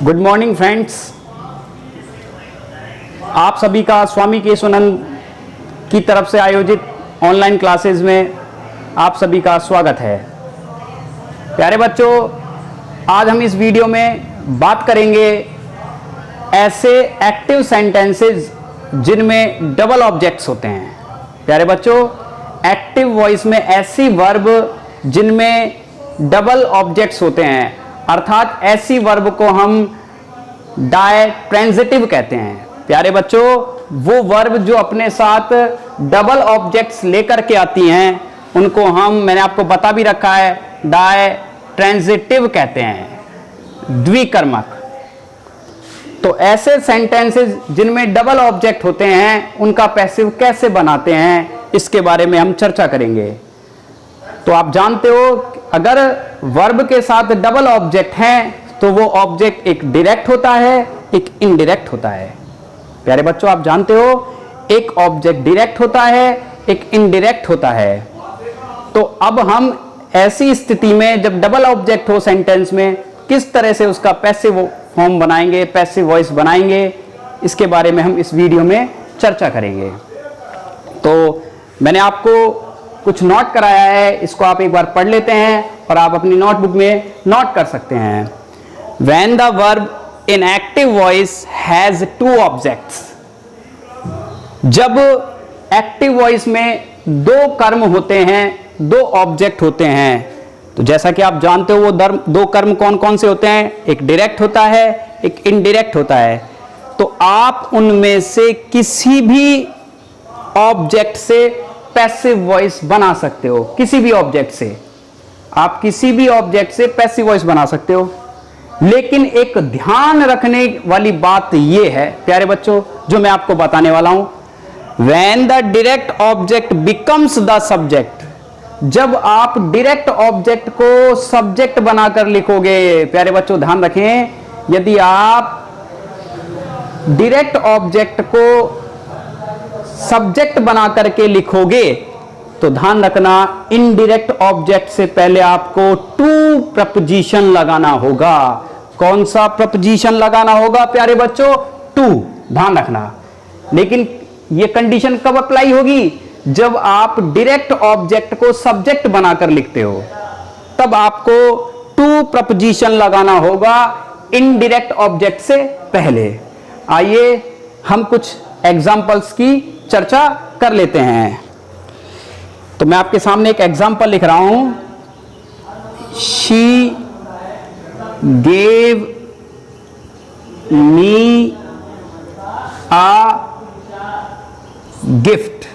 Good morning friends. आप सभी का स्वामी केशवानंद की तरफ से आयोजित ऑनलाइन क्लासेस में आप सभी का स्वागत है। प्यारे बच्चों, आज हम इस वीडियो में बात करेंगे ऐसे एक्टिव सेंटेंसेस जिनमें डबल ऑब्जेक्ट्स होते हैं। प्यारे बच्चों, एक्टिव वॉइस में ऐसी वर्ब जिनमें डबल ऑब्जेक्ट्स होते हैं, अर्थात ऐसी वर्ब को हम डायट्रांजिटिव कहते हैं। प्यारे बच्चों, वो वर्ब जो अपने साथ डबल ऑब्जेक्ट्स लेकर के आती हैं उनको मैंने आपको बता भी रखा है, डायट्रांजिटिव कहते हैं, द्विकर्मक। तो ऐसे सेंटेंसेस जिनमें डबल ऑब्जेक्ट होते हैं उनका पैसिव कैसे बनाते हैं, इसके बारे में हम चर्चा करेंगे। तो आप जानते हो, अगर वर्ब के साथ डबल ऑब्जेक्ट हैं तो वो ऑब्जेक्ट एक डायरेक्ट होता है, एक इनडायरेक्ट होता है। प्यारे बच्चों, आप जानते हो, एक ऑब्जेक्ट डायरेक्ट होता है, एक इनडायरेक्ट होता है। तो अब हम ऐसी स्थिति में जब डबल ऑब्जेक्ट हो सेंटेंस में, किस तरह से उसका पैसिव फॉर्म बनाएंगे, पैसिव वॉइस बनाएंगे, इसके बारे में हम इस वीडियो में चर्चा करेंगे। तो मैंने आपको कुछ नोट कराया है, इसको आप एक बार पढ़ लेते हैं और आप अपनी नोटबुक में नोट कर सकते हैं। When the verb in active voice has two objects, जब एक्टिव वॉइस में दो कर्म होते हैं, दो ऑब्जेक्ट होते हैं, तो जैसा कि आप जानते हो वो दो कर्म कौन कौन से होते हैं, एक डायरेक्ट होता है, एक इनडायरेक्ट होता है। तो आप उनमें से किसी भी ऑब्जेक्ट से पैसिव वॉइस बना सकते हो। किसी भी ऑब्जेक्ट से आप किसी भी ऑब्जेक्ट से पैसिव वॉइस बना सकते हो। लेकिन एक ध्यान रखने वाली बात यह है प्यारे बच्चों, जो मैं आपको बताने वाला हूं, When the direct object becomes the subject, जब आप डायरेक्ट ऑब्जेक्ट को सब्जेक्ट बनाकर लिखोगे, प्यारे बच्चों ध्यान रखें, यदि आप डायरेक्ट ऑब्जेक्ट को सब्जेक्ट बना करके लिखोगे तो ध्यान रखना, इनडायरेक्ट ऑब्जेक्ट से पहले आपको टू प्रपोजिशन लगाना होगा। कौन सा प्रपोजिशन लगाना होगा प्यारे बच्चों? टू, ध्यान रखना। लेकिन यह कंडीशन कब अप्लाई होगी? जब आप डायरेक्ट ऑब्जेक्ट को सब्जेक्ट बनाकर लिखते हो, तब आपको टू प्रपोजिशन लगाना होगा इनडायरेक्ट ऑब्जेक्ट से पहले। आइए हम कुछ एग्जांपल्स की चर्चा कर लेते हैं। तो मैं आपके सामने एक एग्जांपल लिख रहा हूं। She gave me a gift.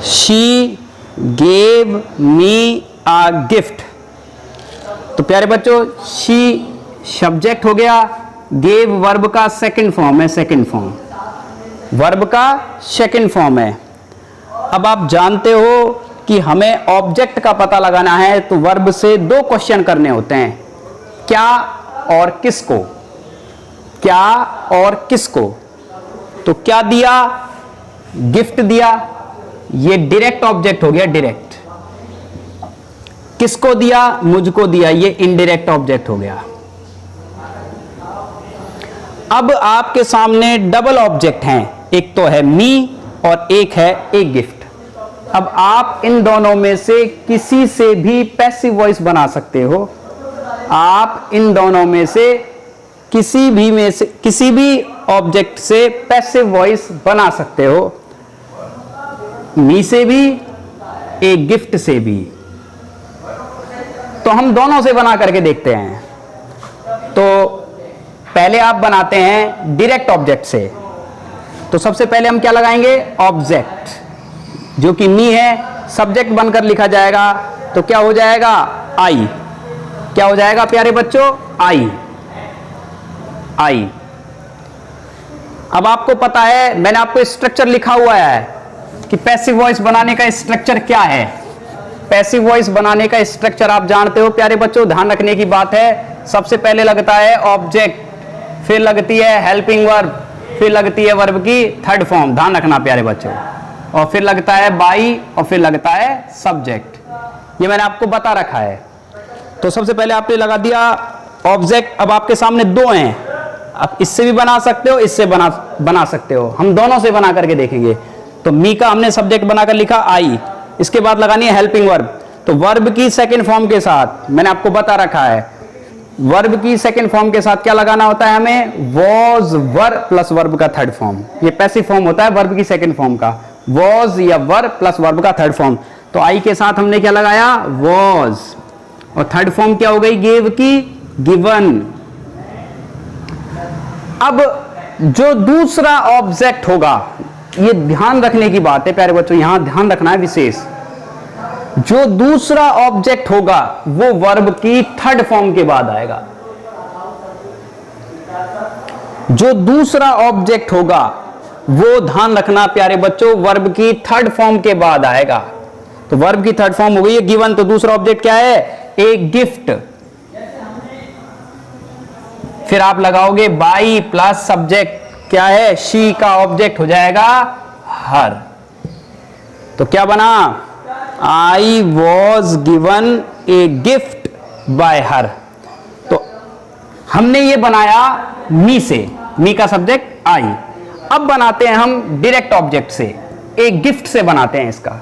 She gave me a gift. तो प्यारे बच्चों, शी सब्जेक्ट हो गया, गेव वर्ब का सेकंड फॉर्म है, सेकंड फॉर्म वर्ब का सेकंड फॉर्म है। अब आप जानते हो कि हमें ऑब्जेक्ट का पता लगाना है, तो वर्ब से दो क्वेश्चन करने होते हैं, क्या और किसको। क्या और किसको। तो क्या दिया? गिफ्ट दिया, ये डायरेक्ट ऑब्जेक्ट हो गया, डायरेक्ट। किसको दिया? मुझको दिया, ये इनडायरेक्ट ऑब्जेक्ट हो गया। अब आपके सामने डबल ऑब्जेक्ट हैं, एक तो है मी और एक है एक गिफ्ट। अब आप इन दोनों में से किसी से भी पैसिव वॉइस बना सकते हो। आप इन दोनों में से किसी भी ऑब्जेक्ट से पैसिव वॉइस बना सकते हो, मी से भी, एक गिफ्ट से भी। तो हम दोनों से बना करके देखते हैं। तो पहले आप बनाते हैं डायरेक्ट ऑब्जेक्ट से। तो सबसे पहले हम क्या लगाएंगे? ऑब्जेक्ट, जो कि मी है, सब्जेक्ट बनकर लिखा जाएगा। तो क्या हो जाएगा? आई। क्या हो जाएगा प्यारे बच्चों? आई। आई। अब आपको पता है, मैंने आपको स्ट्रक्चर लिखा हुआ है कि पैसिव वॉइस बनाने का स्ट्रक्चर क्या है। पैसिव वॉइस बनाने का स्ट्रक्चर आप जानते हो प्यारे बच्चों, ध्यान रखने की बात है। सबसे पहले लगता है ऑब्जेक्ट, फिर लगती है हेल्पिंग वर्ब, फिर लगती है वर्ब की थर्ड फॉर्म, ध्यान रखना प्यारे बच्चों, और फिर लगता है बाई, और फिर लगता है सब्जेक्ट। ये मैंने आपको बता रखा है। तो सबसे पहले आपने लगा दिया ऑब्जेक्ट। अब आपके सामने दो हैं, आप इससे भी बना सकते हो, इससे बना सकते हो। हम दोनों से बना करके देखेंगे। तो मी का हमने सब्जेक्ट बनाकर लिखा आई, इसके बाद लगानी है हेल्पिंग वर्ब। तो वर्ब की सेकंड फॉर्म के साथ मैंने आपको बता रखा है, वर्ब की सेकंड फॉर्म के साथ क्या लगाना होता है हमें, वॉज वर प्लस वर्ब का थर्ड फॉर्म। ये पैसिव फॉर्म होता है वर्ब की सेकंड फॉर्म का, वॉज या वर प्लस वर्ब का थर्ड फॉर्म। तो आई के साथ हमने क्या लगाया, वॉज, और थर्ड फॉर्म क्या हो गई, गेव की, गिवन। अब जो दूसरा ऑब्जेक्ट होगा, ये ध्यान रखने की बात है प्यारे बच्चों, यहां ध्यान रखना है विशेष। जो दूसरा ऑब्जेक्ट होगा वो वर्ब की थर्ड फॉर्म के बाद आएगा। जो दूसरा ऑब्जेक्ट होगा वो ध्यान रखना प्यारे बच्चों, वर्ब की थर्ड फॉर्म के बाद आएगा। तो वर्ब की थर्ड फॉर्म हो गई है गिवन, तो दूसरा ऑब्जेक्ट क्या है, ए गिफ्ट। फिर आप लगाओगे बाई प्लस सब्जेक्ट, क्या है, शी का ऑब्जेक्ट हो जाएगा हर। तो क्या बना, I was given a gift bye हर। तो हमने ये बनाया मी से, मी का सब्जेक्ट आई। अब बनाते हैं हम डायरेक्ट ऑब्जेक्ट से, एक गिफ्ट से बनाते हैं इसका।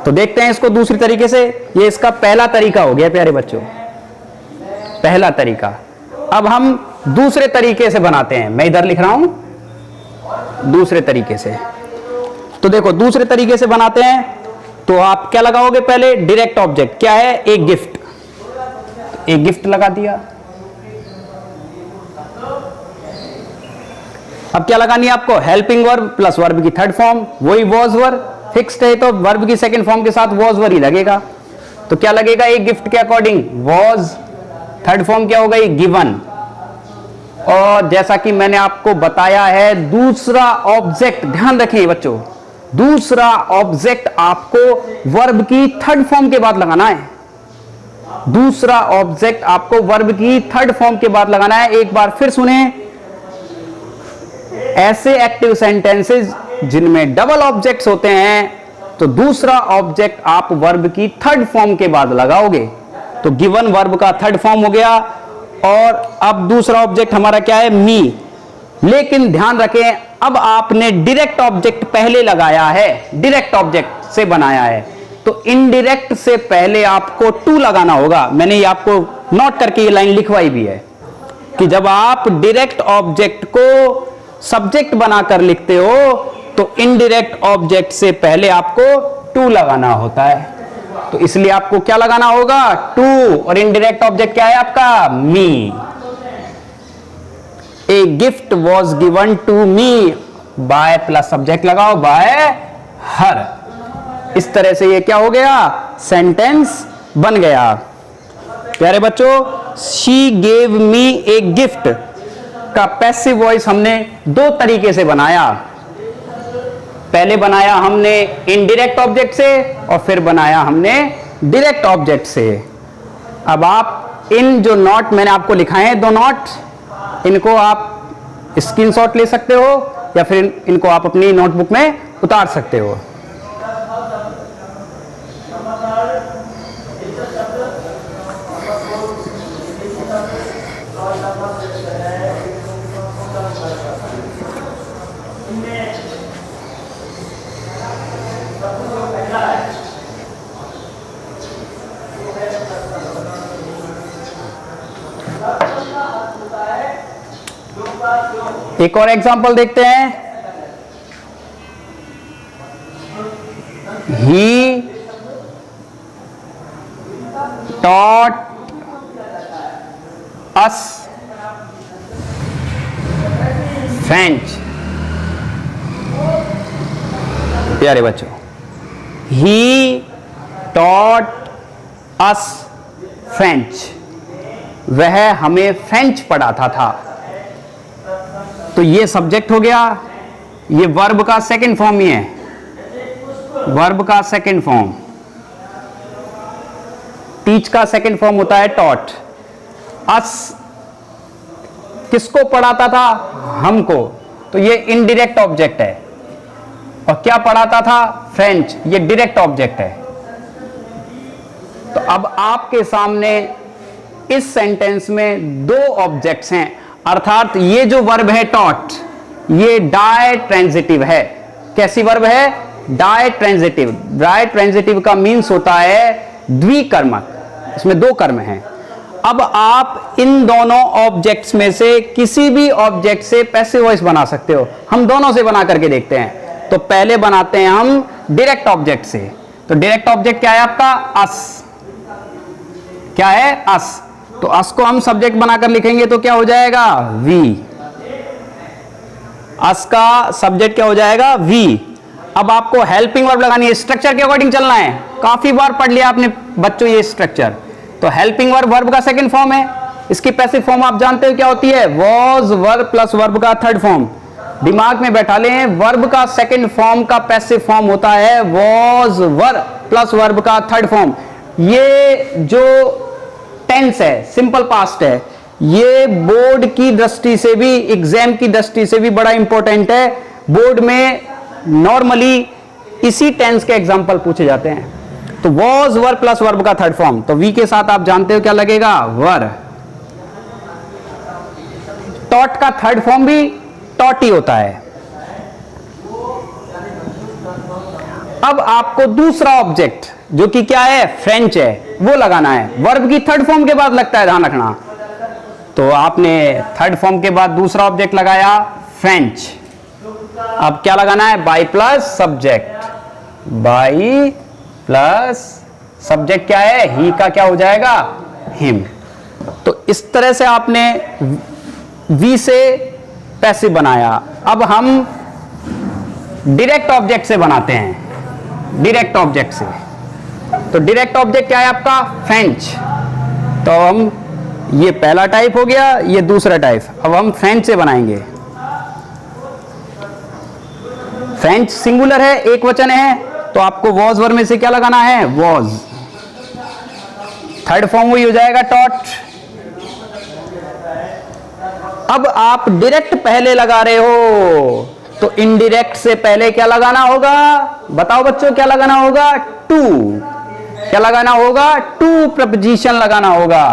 तो देखते हैं इसको दूसरी तरीके से। ये इसका पहला तरीका हो गया प्यारे बच्चों, पहला तरीका। अब हम दूसरे तरीके से बनाते हैं, मैं इधर लिख रहा हूं दूसरे तरीके से। तो देखो दूसरे तरीके से बनाते हैं, तो आप क्या लगाओगे, पहले डायरेक्ट ऑब्जेक्ट क्या है, एक गिफ्ट, एक गिफ्ट लगा दिया। अब क्या लगानी है आपको, हेल्पिंग वर्ब प्लस वर्ब की थर्ड फॉर्म, वही वॉज वर, फिक्स्ड है तो वर्ब की सेकंड फॉर्म के साथ वॉज वर ही लगेगा। तो क्या लगेगा, एक गिफ्ट के अकॉर्डिंग वॉज, थर्ड फॉर्म क्या हो गई, गिवन। और जैसा कि मैंने आपको बताया है, दूसरा ऑब्जेक्ट, ध्यान रखिए बच्चों, दूसरा ऑब्जेक्ट आपको वर्ब की थर्ड फॉर्म के बाद लगाना है। दूसरा ऑब्जेक्ट आपको वर्ब की थर्ड फॉर्म के बाद लगाना है। एक बार फिर सुने, ऐसे एक्टिव सेंटेंसेस जिनमें डबल ऑब्जेक्ट्स होते हैं, तो दूसरा ऑब्जेक्ट आप वर्ब की थर्ड फॉर्म के बाद लगाओगे। तो गिवन वर्ब का थर्ड फॉर्म हो गया, और अब दूसरा ऑब्जेक्ट हमारा क्या है, मी। लेकिन ध्यान रखें, अब आपने डायरेक्ट ऑब्जेक्ट पहले लगाया है, डायरेक्ट ऑब्जेक्ट से बनाया है, तो इनडायरेक्ट से पहले आपको टू लगाना होगा। मैंने ये आपको नोट करके ये लाइन लिखवाई भी है कि जब आप डायरेक्ट ऑब्जेक्ट को सब्जेक्ट बनाकर लिखते हो, तो इनडायरेक्ट ऑब्जेक्ट से पहले आपको टू लगाना होता है। तो इसलिए आपको क्या लगाना होगा, टू, और इनडायरेक्ट ऑब्जेक्ट क्या है आपका, me. A gift was given to me by plus subject लगाओ, बाय हर। इस तरह से ये क्या हो गया, सेंटेंस बन गया। प्यारे बच्चों, she gave me a gift का पैसिव वॉइस हमने दो तरीके से बनाया। पहले बनाया हमने इनडायरेक्ट ऑब्जेक्ट से, और फिर बनाया हमने डायरेक्ट ऑब्जेक्ट से। अब आप इन जो नोट मैंने आपको लिखाए हैं, दो नोट, इनको आप स्क्रीनशॉट ले सकते हो, या फिर इनको आप अपनी नोटबुक में उतार सकते हो। एक और एग्जांपल देखते हैं। ही टॉट अस फ्रेंच। प्यारे बच्चों, ही टॉट अस फ्रेंच, वह हमें फ्रेंच पढ़ाता था। तो ये सब्जेक्ट हो गया, ये वर्ब का सेकंड फॉर्म ही है, वर्ब का सेकंड फॉर्म। टीच का सेकंड फॉर्म होता है टॉट। अस किसको पढ़ाता था, हमको, तो ये इनडायरेक्ट ऑब्जेक्ट है। और क्या पढ़ाता था, फ्रेंच, ये डायरेक्ट ऑब्जेक्ट है। तो अब आपके सामने इस सेंटेंस में दो ऑब्जेक्ट्स हैं, अर्थात ये जो वर्ब है टॉट, ये डाई ट्रांजिटिव है। कैसी वर्ब है? Ditransitive. डाई ट्रांजिटिव का मीन्स होता है द्विकर्मक, इसमें दो कर्म हैं। अब आप इन दोनों ऑब्जेक्ट्स में से किसी भी ऑब्जेक्ट से पैसिव वॉइस बना सकते हो। हम दोनों से बना करके देखते हैं। तो पहले बनाते हैं हम डायरेक्ट ऑब्जेक्ट से। तो डायरेक्ट ऑब्जेक्ट क्या है आपका? अस। क्या है? अस। तो अस को हम सब्जेक्ट बनाकर लिखेंगे तो क्या हो जाएगा? वी। अस का सब्जेक्ट क्या हो जाएगा? वी। अब आपको हेल्पिंग वर्ब लगानी है, स्ट्रक्चर के अकॉर्डिंग चलना है। काफी बार पढ़ लिया आपने बच्चों ये स्ट्रक्चर। तो हेल्पिंग वर्ब वर्ब का सेकंड फॉर्म है। इसकी पैसिव फॉर्म आप जानते हो क्या होती है? वॉज वर्ब प्लस वर्ब का थर्ड फॉर्म। दिमाग में बैठा लें, वर्ब का सेकंड फॉर्म का पैसिव फॉर्म होता है वॉज वर्ब प्लस वर्ब का थर्ड फॉर्म। ये जो टेंस है, सिंपल पास्ट है, ये बोर्ड की दृष्टि से भी, एग्जाम की दृष्टि से भी बड़ा इंपॉर्टेंट है। बोर्ड में नॉर्मली इसी टेंस के एग्जाम्पल पूछे जाते हैं। तो वॉज वर्ब प्लस वर्ब का थर्ड फॉर्म, तो वी के साथ आप जानते हो क्या लगेगा? वर। टॉट का थर्ड फॉर्म भी टॉट ही होता है। अब आपको दूसरा ऑब्जेक्ट जो कि क्या है? फ्रेंच है, वो लगाना है। वर्ब की थर्ड फॉर्म के बाद लगता है, ध्यान रखना। तो आपने थर्ड फॉर्म के बाद दूसरा ऑब्जेक्ट लगाया फ्रेंच। अब क्या लगाना है? By plus subject. By plus subject क्या है? ही का क्या हो जाएगा? हिम। तो इस तरह से आपने वी से पैसिव बनाया। अब हम डायरेक्ट ऑब्जेक्ट से बनाते हैं। डायरेक्ट ऑब्जेक्ट से, तो डायरेक्ट ऑब्जेक्ट क्या है आपका? फ्रेंच। तो हम, ये पहला टाइप हो गया, ये दूसरा टाइप। अब हम फ्रेंच से बनाएंगे। फ्रेंच सिंगुलर है, एक वचन है, तो आपको वॉज वर्ब में से क्या लगाना है? वॉज। थर्ड फॉर्म वही हो जाएगा टॉट। अब आप डायरेक्ट पहले लगा रहे हो, तो इनडायरेक्ट से पहले क्या लगाना होगा? बताओ बच्चों, क्या लगाना होगा? टू। क्या लगाना होगा? टू प्रपोजिशन लगाना होगा।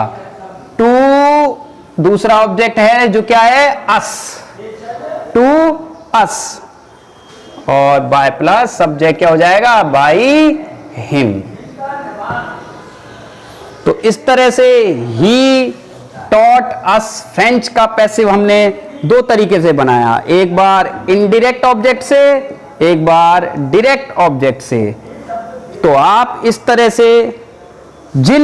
टू दूसरा ऑब्जेक्ट है जो क्या है? अस। To us. और बाय प्लस सब्जेक्ट क्या हो जाएगा? By him. तो इस तरह से ही, टॉट, अस, फ्रेंच का पैसिव हमने दो तरीके से बनाया। एक बार इनडायरेक्ट ऑब्जेक्ट से, एक बार डायरेक्ट ऑब्जेक्ट से। तो आप इस तरह से जिन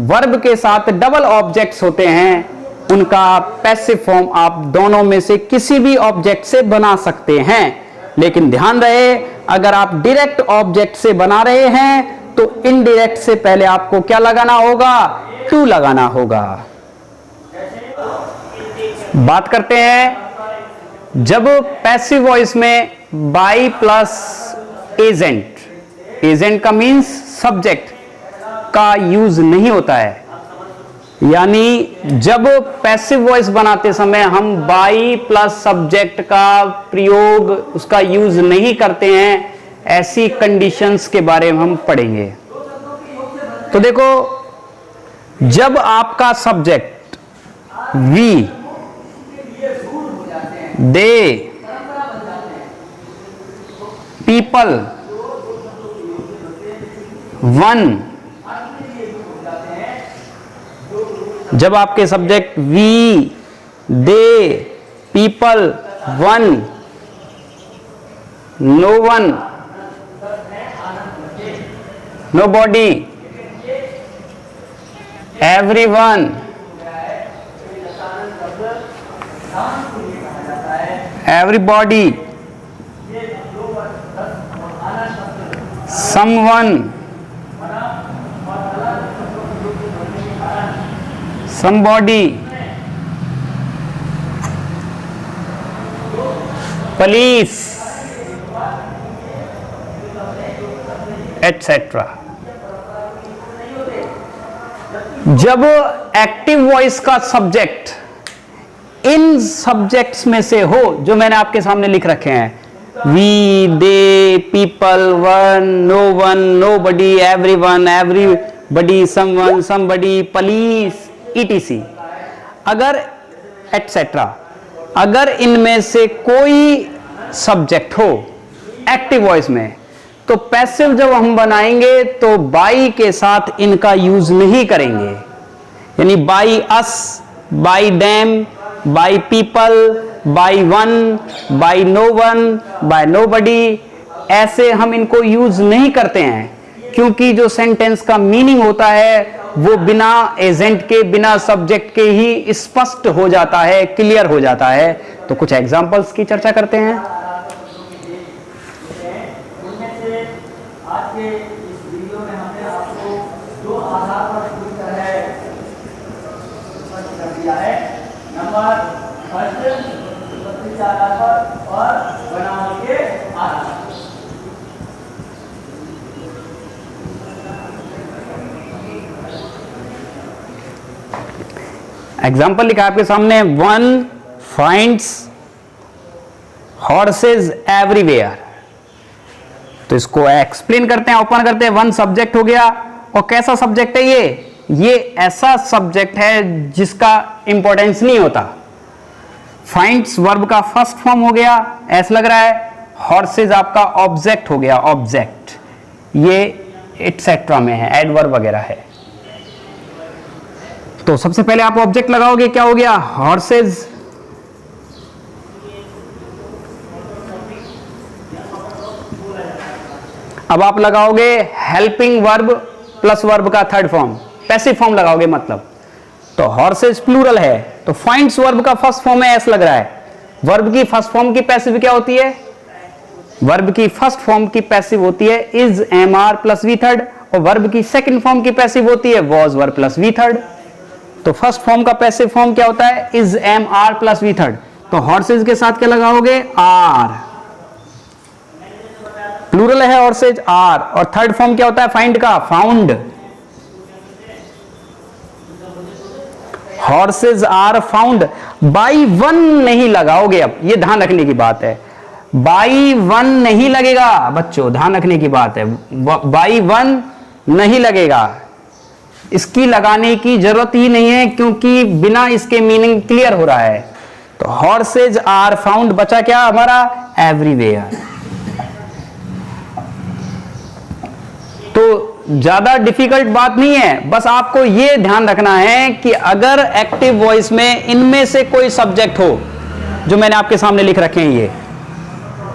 वर्ब के साथ डबल ऑब्जेक्ट्स होते हैं, उनका पैसिव फॉर्म आप दोनों में से किसी भी ऑब्जेक्ट से बना सकते हैं। लेकिन ध्यान रहे, अगर आप डायरेक्ट ऑब्जेक्ट से बना रहे हैं तो इनडायरेक्ट से पहले आपको क्या लगाना होगा? टू लगाना होगा। बात करते हैं जब पैसिव वॉइस में बाई प्लस एजेंट, एजेंट का मीन्स सब्जेक्ट का यूज नहीं होता है। यानी जब पैसिव वॉइस बनाते समय हम बाई प्लस सब्जेक्ट का प्रयोग, उसका यूज नहीं करते हैं, ऐसी कंडीशंस के बारे में हम पढ़ेंगे। तो देखो, जब आपका subject we, they, people, one, जब आपके subject we, they, people, one, no one, nobody, everyone, everybody, someone, somebody, police, etc. जब एक्टिव वॉइस का सब्जेक्ट इन सब्जेक्ट्स में से हो जो मैंने आपके सामने लिख रखे हैं, we, they, people, one, nobody, everyone, everybody, someone, somebody, police, ETC, अगर एटसेट्रा, अगर इनमें से कोई सब्जेक्ट हो एक्टिव वॉइस में, तो पैसिव जब हम बनाएंगे तो बाई के साथ इनका यूज नहीं करेंगे, यानी by us, by them, by people, by one, by no one, by nobody, ऐसे हम इनको यूज नहीं करते हैं, क्योंकि जो सेंटेंस का मीनिंग होता है वो बिना एजेंट के, बिना सब्जेक्ट के ही स्पष्ट हो जाता है, क्लियर हो जाता है। तो कुछ एग्जांपल्स की चर्चा करते हैं। आज के इस वीडियो में हमने आपको दो आधार पर पूरी तरह स्पष्ट कर दिया है। नंबर फर्स्ट उत्पत्ति के आधार पर और बनावट के आधार पर। एग्जाम्पल लिखा है आपके सामने, वन फाइंड्स हॉर्सेज एवरीवेयर। तो इसको एक्सप्लेन करते हैं, ओपन करते हैं। वन सब्जेक्ट हो गया, और कैसा सब्जेक्ट है ये ऐसा सब्जेक्ट है जिसका इंपॉर्टेंस नहीं होता। फाइंड्स वर्ब का फर्स्ट फॉर्म हो गया, ऐसा लग रहा है। हॉर्सेज आपका ऑब्जेक्ट हो गया, ऑब्जेक्ट, ये एटसेट्रा में है, एडवर्ब वगैरह है। तो सबसे पहले आप ऑब्जेक्ट लगाओगे, क्या हो गया, हॉर्सेज। अब आप लगाओगे हेल्पिंग वर्ब प्लस वर्ब का थर्ड फॉर्म, पैसिव फॉर्म लगाओगे मतलब। तो हॉर्सेज प्लूरल है, तो फाइंड्स वर्ब का फर्स्ट फॉर्म है, ऐसा लग रहा है। वर्ब की फर्स्ट फॉर्म की पैसिव क्या होती है, वर्ब की फर्स्ट फॉर्म की पैसिव होती है is, am are plus V third, और वर्ब की सेकंड फॉर्म की पैसिव होती है was were plus V third. तो फर्स्ट फॉर्म का पैसिव फॉर्म क्या होता है, is, am are plus V third. तो हॉर्सेज के साथ क्या लगाओगे, आर, प्लूरल है हॉर्सेज, आर, और थर्ड फॉर्म क्या होता है फाइंड का, found. Horses are found. By one नहीं लगाओगे, अब ये ध्यान रखने की बात है, बाई वन नहीं लगेगा बच्चों, ध्यान रखने की बात है, बाई वन नहीं लगेगा, इसकी लगाने की जरूरत ही नहीं है, क्योंकि बिना इसके मीनिंग क्लियर हो रहा है। तो हॉर्सेज आर फाउंड, बचा क्या हमारा, एवरीवेयर। तो ज्यादा डिफिकल्ट बात नहीं है, बस आपको यह ध्यान रखना है कि अगर एक्टिव वॉइस में इनमें से कोई सब्जेक्ट हो, जो मैंने आपके सामने लिख रखे हैं, ये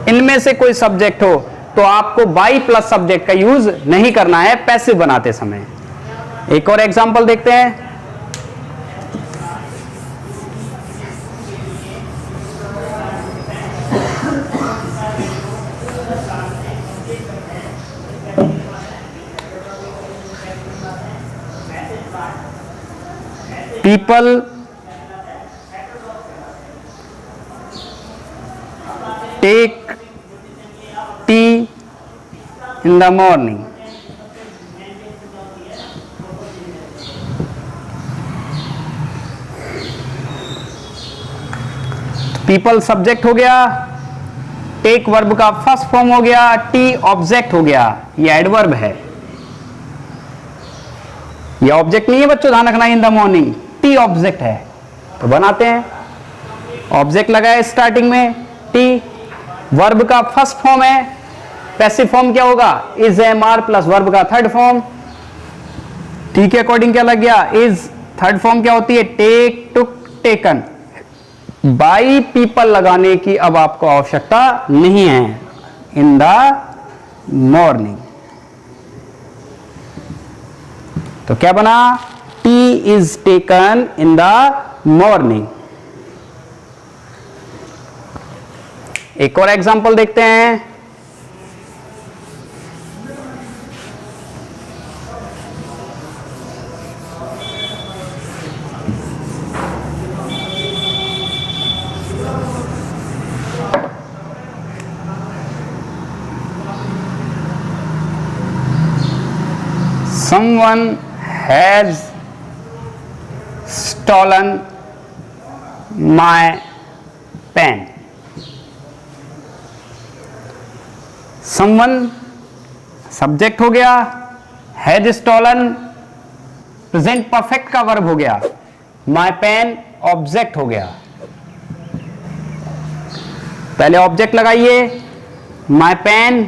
इनमें से कोई सब्जेक्ट हो, तो आपको बाई प्लस सब्जेक्ट का यूज नहीं करना है पैसिव बनाते समय। एक और एग्जांपल देखते हैं। People take tea in the morning. People subject हो गया, टेक वर्ब का फर्स्ट फॉर्म हो गया, टी ऑब्जेक्ट हो गया, ये एडवर्ब है, ये ऑब्जेक्ट नहीं है बच्चों, ध्यान रखना, in the morning tea object है। तो बनाते हैं, ऑब्जेक्ट लगाए स्टार्टिंग में, टी वर्ब का फर्स्ट फॉर्म है, पैसिव फॉर्म क्या होगा, is, am are plus verb का थर्ड फॉर्म, टी के अकॉर्डिंग क्या लग गया, इज, थर्ड फॉर्म क्या होती है, take, took, taken. By people लगाने की अब आपको आवश्यकता नहीं है, इन द मॉर्निंग। तो क्या बना, T is taken in the morning. एक और एग्जांपल देखते हैं। Someone has stolen my pen. Someone subject हो गया, हैज स्टॉलन प्रेजेंट परफेक्ट का वर्ब हो गया, माय पेन ऑब्जेक्ट हो गया। पहले ऑब्जेक्ट लगाइए, माय पेन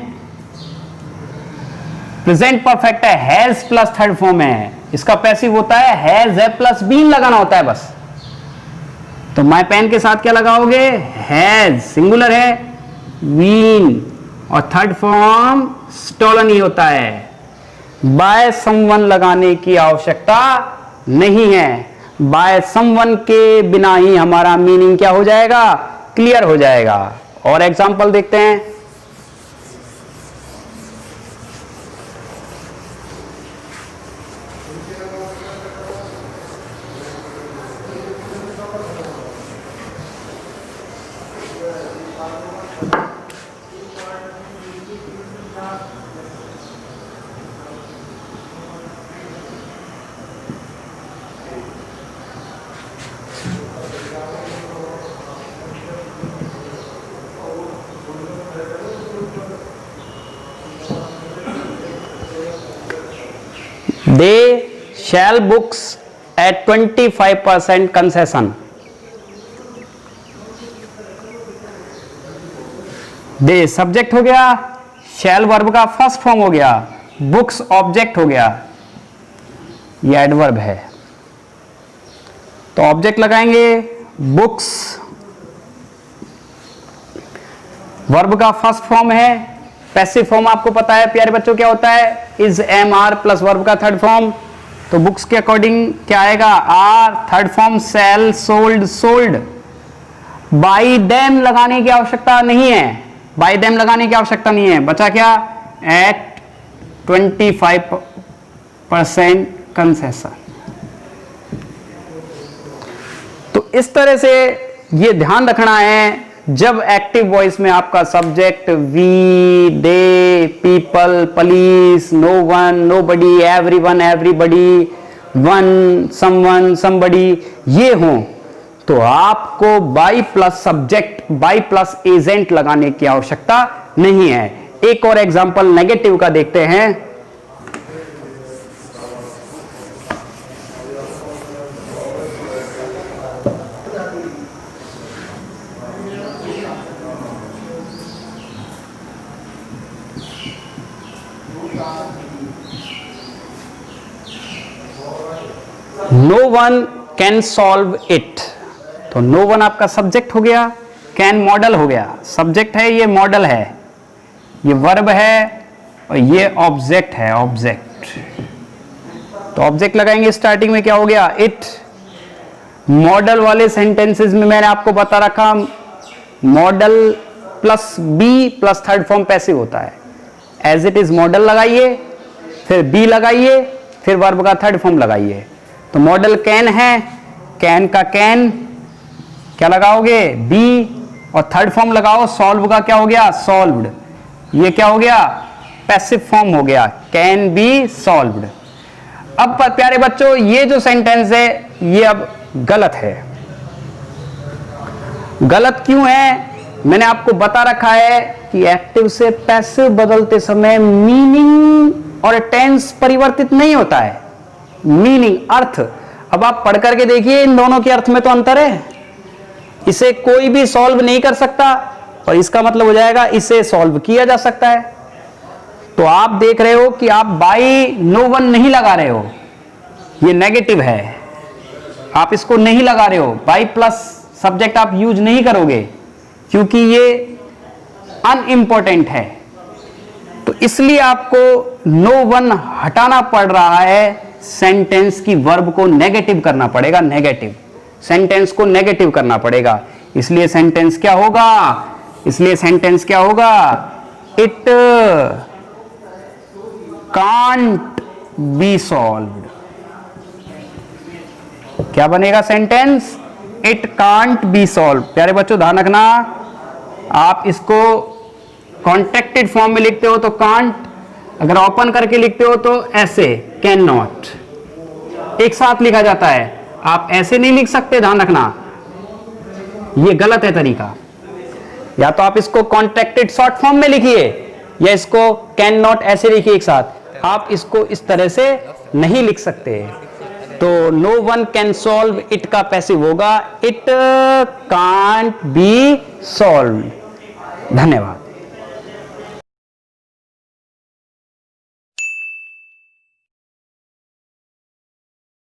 प्रेजेंट परफेक्ट है, हैज प्लस थर्ड फॉर्म है, इसका पैसिव होता है हैज है प्लस बीन लगाना होता है बस। तो माय पेन के साथ क्या लगाओगे, हैज सिंगुलर है, बीन और थर्ड फॉर्म स्टोलन ही होता है। बाय समवन लगाने की आवश्यकता नहीं है, बाय समवन के बिना ही हमारा मीनिंग क्या हो जाएगा, क्लियर हो जाएगा। और एग्जांपल देखते हैं। They shall books at 25% concession. They subject हो गया, शैल वर्ब का फर्स्ट फॉर्म हो गया, बुक्स ऑब्जेक्ट हो गया, ये एडवर्ब है। तो ऑब्जेक्ट लगाएंगे, बुक्स वर्ब का फर्स्ट फॉर्म है, पैसिव फॉर्म आपको पता है प्यारे बच्चों क्या होता है, is am are plus verb का थर्ड फॉर्म। तो बुक्स के अकॉर्डिंग क्या आएगा, are, third form sell, sold, sold. By them लगाने की आवश्यकता नहीं है, बाई देम लगाने की आवश्यकता नहीं है, बचा क्या, एट 25% कंसेशन। तो इस तरह से ये ध्यान रखना है, जब एक्टिव वॉइस में आपका subject we, they, people, police, no one, nobody, everyone, everybody, one, someone, somebody ये हो, तो आपको by plus subject, by plus agent लगाने की आवश्यकता नहीं है। एक और एग्जांपल नेगेटिव का देखते हैं। No one can solve it. तो नो वन आपका सब्जेक्ट हो गया, कैन मॉडल हो गया, सब्जेक्ट है, ये मॉडल है, ये वर्ब है और ये ऑब्जेक्ट है, ऑब्जेक्ट। तो ऑब्जेक्ट लगाएंगे, स्टार्टिंग में क्या हो गया, इट। मॉडल वाले सेंटेंसेस में मैंने आपको बता रखा, modal plus B plus third form passive होता है। एज इट इज मॉडल लगाइए, फिर बी लगाइए, फिर वर्ब का थर्ड फॉर्म लगाइए। तो मॉडल कैन है, कैन का कैन क्या लगाओगे, बी, और थर्ड फॉर्म लगाओ, सॉल्व का क्या हो गया, सॉल्व्ड। ये क्या हो गया, पैसिव फॉर्म हो गया, कैन बी सॉल्व्ड। अब प्यारे बच्चों ये जो सेंटेंस है ये अब गलत है। गलत क्यों है, मैंने आपको बता रखा है कि एक्टिव से पैसिव बदलते समय मीनिंग और टेंस परिवर्तित नहीं होता है। मीनिंग, अर्थ, अब आप पढ़ करके देखिए, इन दोनों के अर्थ में तो अंतर है। इसे कोई भी सॉल्व नहीं कर सकता और इसका मतलब हो जाएगा इसे सॉल्व किया जा सकता है। तो आप देख रहे हो कि आप बाई नो वन नहीं लगा रहे हो, ये नेगेटिव है, आप इसको नहीं लगा रहे हो। बाई प्लस सब्जेक्ट आप यूज नहीं करोगे क्योंकि ये अनइम्पोर्टेंट है। तो इसलिए आपको नो वन हटाना पड़ रहा है, सेंटेंस की वर्ब को नेगेटिव करना पड़ेगा, नेगेटिव सेंटेंस को नेगेटिव करना पड़ेगा। इसलिए सेंटेंस क्या होगा, इसलिए सेंटेंस क्या होगा, इट कांट बी सॉल्व्ड। क्या बनेगा sentence, it can't be solve. प्यारे बच्चों ध्यान रखना, आप इसको कॉन्ट्रैक्टेड फॉर्म में लिखते हो तो कांट, अगर ओपन करके लिखते हो तो ऐसे कैन नॉट, एक साथ लिखा जाता है, आप ऐसे नहीं लिख सकते, ध्यान रखना ये गलत है तरीका। या तो आप इसको कॉन्ट्रैक्टेड शॉर्ट फॉर्म में लिखिए या इसको कैन नॉट ऐसे लिखिए एक साथ, आप इसको इस तरह से नहीं लिख सकते। तो no one can solve it का पैसिव होगा इट कांट बी सॉल्व। धन्यवाद।